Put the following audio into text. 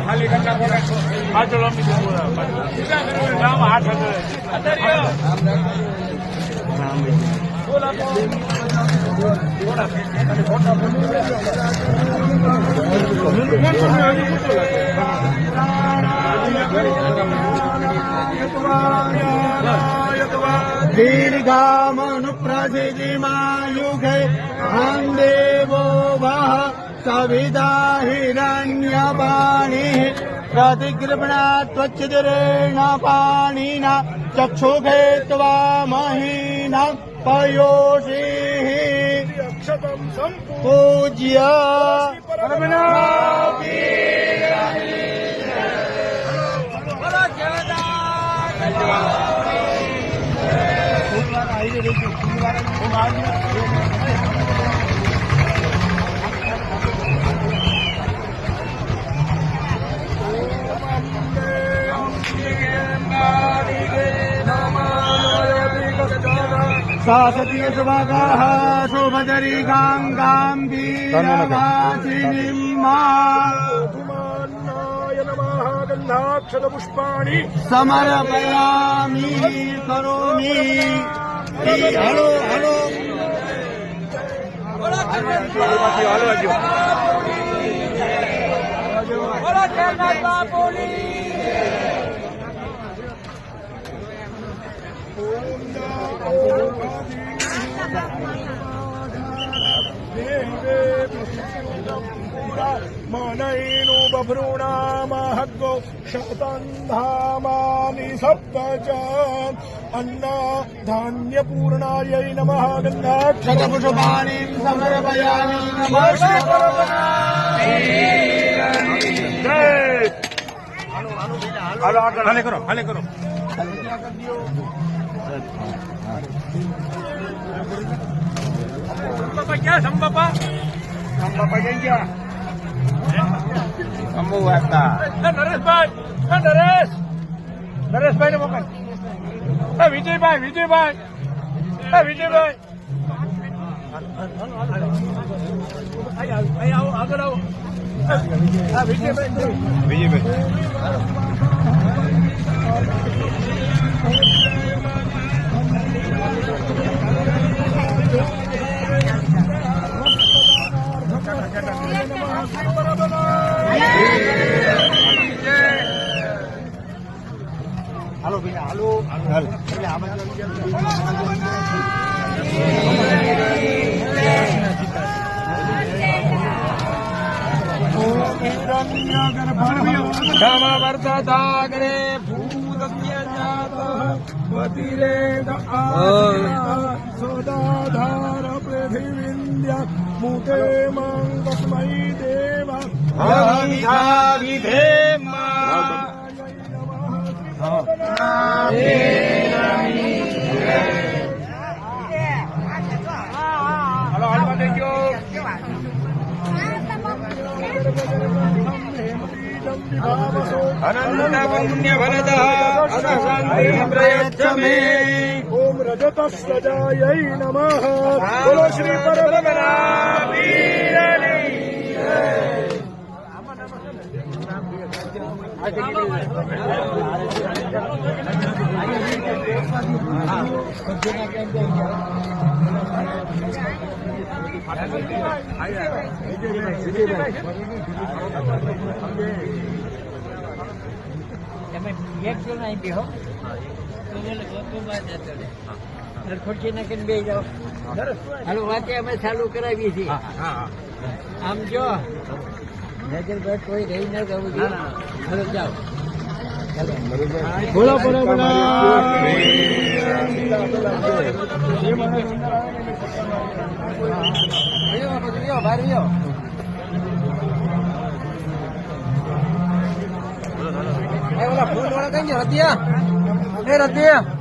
ખાલી કરતા પડે આ ચલો નામ 8 दीर्घामनुप्रसिद्धिमायुगे अहं देवो वः सविता हिरण्यपाणिः प्रतिगृह्णा त्वच्चिदिरेण पाणिना चक्षुषे त्वामहीना पयोषिः पूज्य सासतीय सुभागाः शोभदरी गांगाम्बीरवासिनीम्मा गन्धाक्षतपुष्पाणि समर्पयामि करोमि हलो हलो मनैनो बभ्रूणामहग्गो शतन्धामानि सप्त च अन्ना धान्यपूर्णायै नमः गन्धाक्षतपुष्पाणि समर्पयामि नमः हाले करो बापा क्या संबापा क्या Kamu wata. Naresh bhai, Naresh bhai ne mokan. Vijay bhai. Ayo, agar आओ. Vijay bhai. Halo Bina, halo. क्षमवर्तदाग्रे सोदाधार पृथिवीन्द्या मुखे मंगस्मै देव Halo, thank you. अनंत पुण्य फलदः शांतिं प्रयच्छमे ओम रजतस्वजायै नमः बोलो श्री परब्रह्मवीरने હાલો વાતે અમે ચાલુ કરાવીએ છીએ આમ જો નજર પર કોઈ રહી ન જવું જોઈએ હાલો જાઓ બોલો બરાબર ફૂલ વાળા કઈ રતિયા